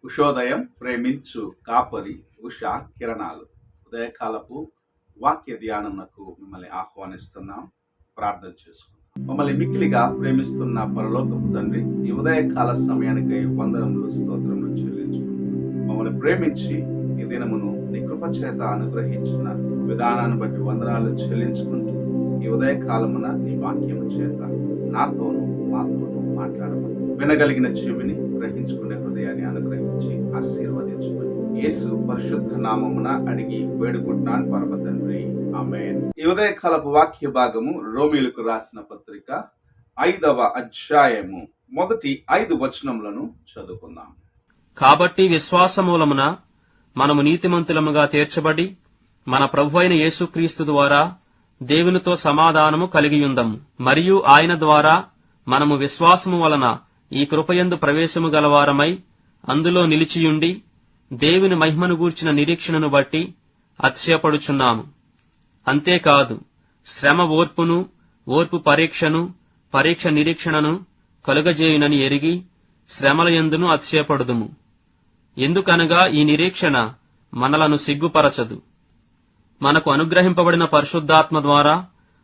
ఉషోదయం ప్రేమించు కాపరి ఉషా కిరణాలు ఉదయకాలపు వాక్య ధ్యానమునకు మిమ్మల్ని ఆహ్వానిస్తున్నాం. ప్రార్థన చేసుకుందాం. మమ్మల్ని మిక్కిలిగా ప్రేమిస్తున్న పరలోకపు తండ్రి, ఈ ఉదయకాల సమయానికై వందనములు స్తోత్రములు చెల్లించుకుంటున్నాం. మమ్మల్ని ప్రేమించి ఈ దినమును నీ కృప చేత అనుగ్రహించిన విధానాన్ని బట్టి వందనాలు చెల్లించుకుంటూ, ఈ ఉదయకాలమున నీ వాక్యము చేత నాతోనూ మాతోనూ మాట్లాడమని, వినగలిగిన చెవిని గ్రహించుకునే హృదయాన్ని అనుగ్రహించి ఆశీర్వదించమని యేసు పరిశుద్ధ నామమున అడిగి వేడుకుంటున్నాను పరమ తండ్రి, ఆమేన్. ఈ ఉదయకాలపు వాక్య భాగము రోమీయులకు రాసిన పత్రిక 5వ అధ్యాయము మొదటి 5 వచనములను చదువుకుందాం. కాబట్టి విశ్వాసమూలమున మనము నీతిమంతులముగా తీర్చబడి మన ప్రభువైన యేసుక్రీస్తు ద్వారా దేవునితో సమాధానము కలిగియుందము. మరియు ఆయన ద్వారా మనము విశ్వాసము వలన ఈ కృపయందు ప్రవేశము గలవారమై అందులో నిలిచియుండి దేవుని మహిమను గూర్చిన నిరీక్షణను బట్టి అతిశయపడుచున్నాము. అంతేకాదు, శ్రమ ఓర్పును, ఓర్పు పరీక్షను, పరీక్ష నిరీక్షణను కలుగజేయునని ఎరిగి శ్రమల యందును అతిశయపడుదుము. ఎందుకనగా ఈ నిరీక్షణ మనలను సిగ్గుపరచదు. మనకు అనుగ్రహింపబడిన పరిశుద్ధాత్మ ద్వారా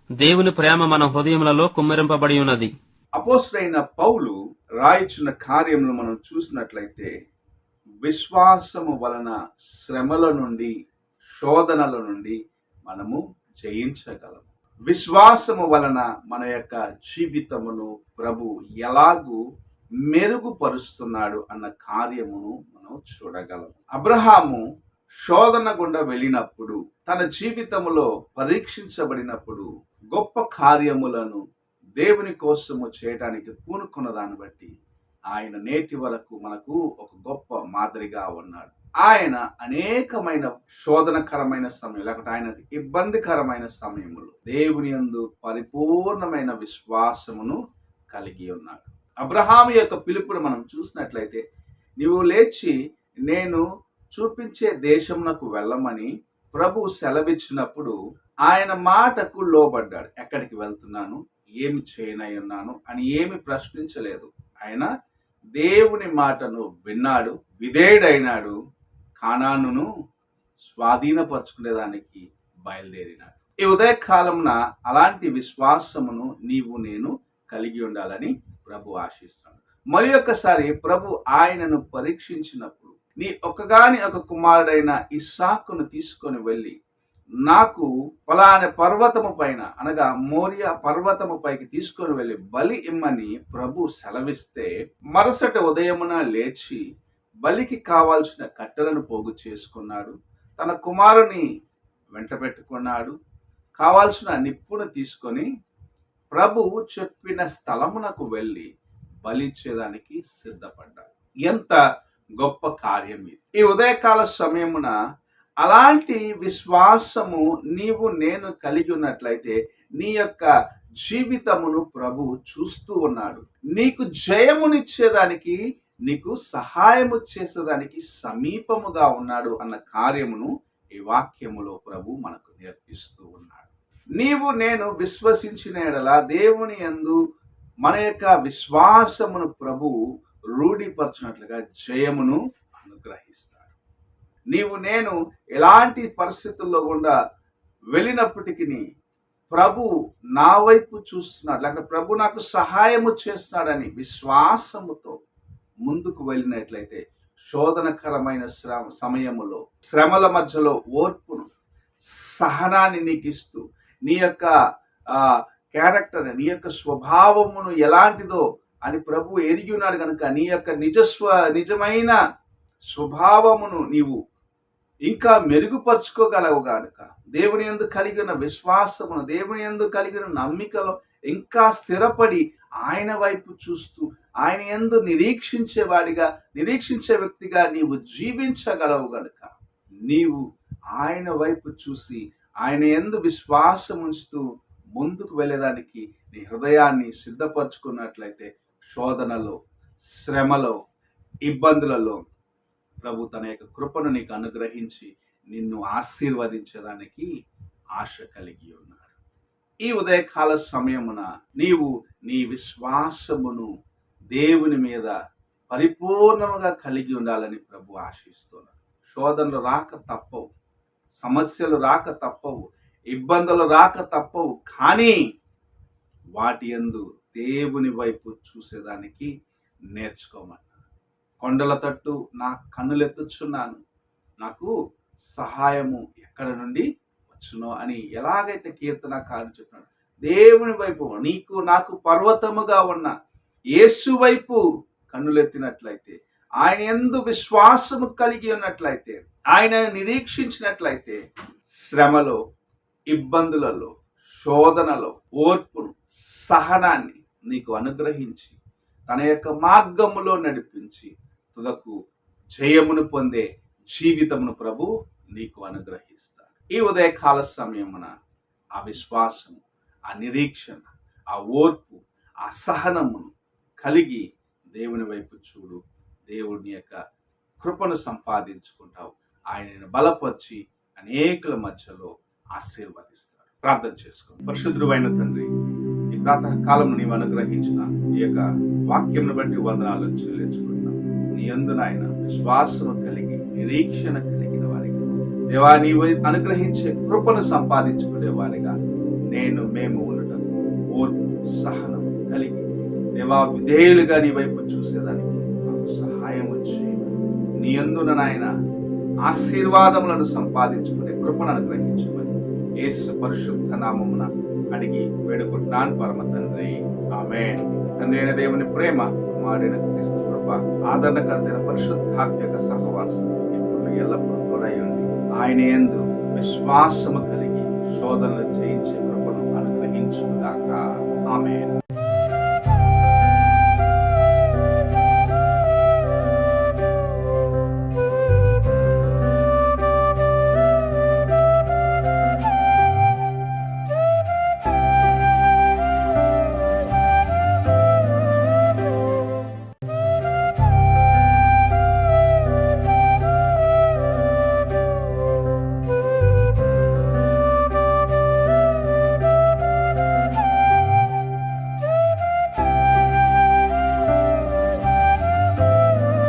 దేవుని ప్రేమ మన హృదయములలో కుమ్మరింపబడి ఉన్నది. అపోస్తలుడైన పౌలు రాయిచున్న కార్యములు మనం చూసినట్లయితే, విశ్వాసము వలన శ్రమల నుండి, శోధనల నుండి మనము జయించగలము. విశ్వాసము వలన మన యొక్క జీవితమును ప్రభు ఎలాగూ మెరుగుపరుస్తున్నాడు అన్న కార్యమును మనం చూడగలము. అబ్రహాము శోధన గుండా వెళ్ళినప్పుడు, తన జీవితములో పరీక్షించబడినప్పుడు గొప్ప కార్యములను దేవుని కోసము చేయడానికి పూనుకున్న దాన్ని బట్టి ఆయన నేటి వరకు మనకు ఒక గొప్ప మాదిరిగా ఉన్నాడు. ఆయన అనేకమైన శోధనకరమైన సమయం, లేకపోతే ఆయనకు ఇబ్బందికరమైన సమయములు దేవుని యందు పరిపూర్ణమైన విశ్వాసమును కలిగి ఉన్నాడు. అబ్రహాము యొక్క పిలుపును మనం చూసినట్లయితే, నీవు లేచి నేను చూపించే దేశమునకు వెళ్ళమని ప్రభు సెలవిచ్చినప్పుడు ఆయన మాటకు లోబడ్డాడు. ఎక్కడికి వెళ్తున్నాను, ఏమి చేయనై ఉన్నాను అని ఏమి ప్రశ్నించలేదు. ఆయన దేవుని మాటను విన్నాడు, విధేయుడైనాడు, కానానును స్వాధీనపరచుకునేదానికి బయలుదేరినాడు. ఈ ఉదయకాలమున అలాంటి విశ్వాసమును నీవు నేను కలిగి ఉండాలని ప్రభు ఆశిస్తున్నాడు. మరి ఒక్కసారి ప్రభు ఆయనను పరీక్షించినప్పుడు, నీ ఒక్కగాని ఒక కుమారుడైన ఇస్సాకును తీసుకొని వెళ్ళి నాకు ఫలానా పర్వతము పైన, అనగా మోరియా పర్వతము పైకి తీసుకొని వెళ్ళి బలి ఇమ్మని ప్రభు సెలవిస్తే, మరుసటి ఉదయమున లేచి బలికి కావాల్సిన కట్టెలను పోగు చేసుకున్నాడు. తన కుమారుని వెంట పెట్టుకున్నాడు. కావాల్సిన నిప్పును తీసుకొని ప్రభు చెప్పిన స్థలమునకు వెళ్ళి బలిచ్చేదానికి సిద్ధపడ్డాడు. ఎంత గొప్ప కార్యం ఇది! ఈ ఉదయకాల సమయమున అలాంటి విశ్వాసము నీవు నేను కలిగి ఉన్నట్లయితే నీ యొక్క జీవితమును ప్రభు చూస్తూ ఉన్నాడు. నీకు జయమునిచ్చేదానికి, నీకు సహాయము చేసేదానికి సమీపముగా ఉన్నాడు అన్న కార్యమును ఈ వాక్యములో ప్రభు మనకు నేర్పిస్తూ ఉన్నాడు. నీవు నేను విశ్వసించిన ఎడల దేవుని యందు మన యొక్క విశ్వాసమును ప్రభు రూఢిపరచినట్లుగా జయమును అనుగ్రహిస్తాడు. నీవు నేను ఎలాంటి పరిస్థితుల్లో గుండా వెళ్ళినప్పటికీ ప్రభు నా వైపు చూస్తున్నాడు, లేకపోతే ప్రభు నాకు సహాయము చేస్తున్నాడని విశ్వాసముతో ముందుకు వెళ్ళినట్లయితే, శోధనకరమైన సమయములో, శ్రమల మధ్యలో ఓర్పును, సహనాన్ని నీకు ఇస్తూ, నీ యొక్క క్యారెక్టర్, నీ యొక్క స్వభావమును ఎలాంటిదో అని ప్రభు ఎరిగి ఉన్నాడు కనుక, నీ యొక్క నిజమైన స్వభావమును నీవు ఇంకా మెరుగుపరుచుకోగలవు కనుక, దేవుని యందు కలిగిన విశ్వాసమును, దేవుని యందు కలిగిన నమ్మికలో ఇంకా స్థిరపడి ఆయన వైపు చూస్తూ, ఆయన యందు నిరీక్షించే వ్యక్తిగా నీవు జీవించగలవు గనుక, నీవు ఆయన వైపు చూసి ఆయన యందు విశ్వాసం ఉంచుతూ ముందుకు వెళ్ళేదానికి నీ హృదయాన్ని సిద్ధపరచుకున్నట్లయితే, శోధనలో, శ్రమలో, ఇబ్బందులలో ప్రభు తన యొక్క కృపను నీకు అనుగ్రహించి నిన్ను ఆశీర్వదించడానికి ఆశ కలిగి ఉన్నాడు. ఈ ఉదయకాల సమయమున నీవు నీ విశ్వాసమును దేవుని మీద పరిపూర్ణముగా కలిగి ఉండాలని ప్రభు ఆశిస్తున్నాడు. శోధనలు రాక తప్పవు, సమస్యలు రాక తప్పవు, ఇబ్బందులు రాక తప్పవు. కానీ వాటి యందు దేవుని వైపు చూసేదానికి నేర్చుకోమన్నాడు. కొండల తట్టు నా కన్నులెత్తుచున్నాను, నాకు సహాయము ఎక్కడ నుండి వచ్చునో అని ఎలాగైతే కీర్తనకారుడు చెప్పినాడు, దేవుని వైపు నీకు నాకు పర్వతముగా ఉన్న యేసు వైపు కన్నులెత్తినట్లయితే, ఆయన యందు విశ్వాసము కలిగి ఉన్నట్లయితే, ఆయన నిరీక్షించినట్లయితే, శ్రమలో, ఇబ్బందులలో, శోధనలో ఓర్పును, సహనాన్ని నీకు అనుగ్రహించి తన యొక్క మార్గములో నడిపించి తుదకు జయమును పొందే జీవితమును ప్రభు నీకు అనుగ్రహిస్తాడు. ఈ ఉదయకాల సమయమున ఆ విశ్వాసము, ఆ నిరీక్షణ, ఆ ఓర్పు, ఆ సహనమును కలిగి దేవుని వైపు చూడు. దేవుని యొక్క కృపను సంపాదించుకుంటావు. ఆయనను బలపరిచి అనేకుల మధ్యలో ఆశీర్వదిస్తాడు. ప్రార్థన చేసుకో. పరిశుద్ధుడైన తండ్రి, ఈ ప్రాతః కాలంలో నీవు అనుగ్రహించిన ఈ యొక్క వాక్యమును బట్టి వందనాలు చెల్లించుకుంటున్నాం. నీ యందు నాయన విశ్వాసము కలిగి నిరీక్షణ కలిగిన వారిగా దేవా, నీవు అనుగ్రహించే కృపను సంపాదించుకునే వారిగా మేము ఉండటం, ఓర్పు సహనం కలిగి దేవా విధేయులుగా నీ వైపు చూసేదానికి మాకు సహాయం చేయమని, నీ యందున నాయన ఆశీర్వాదములను సంపాదించుకునే కృపను అనుగ్రహించమని యేసు పరిశుద్ధ నామమున అడిగి వేడుకుంటున్నాను పరమ తండ్రి, ఆమేన్. తండ్రి అయిన దేవుని ప్రేమ, కుమారుడైన క్రీస్తు కృప, ఆదరణకర్తైన పరిశుద్ధాత్మక సహవాసం ఇప్పుడు ఎల్లప్పుడూ తోడై ఉండి ఆయన యందు విశ్వాసము కలిగి శోధనలు జయించే కృపను అనుగ్రహించుగాక. ఆమేన్.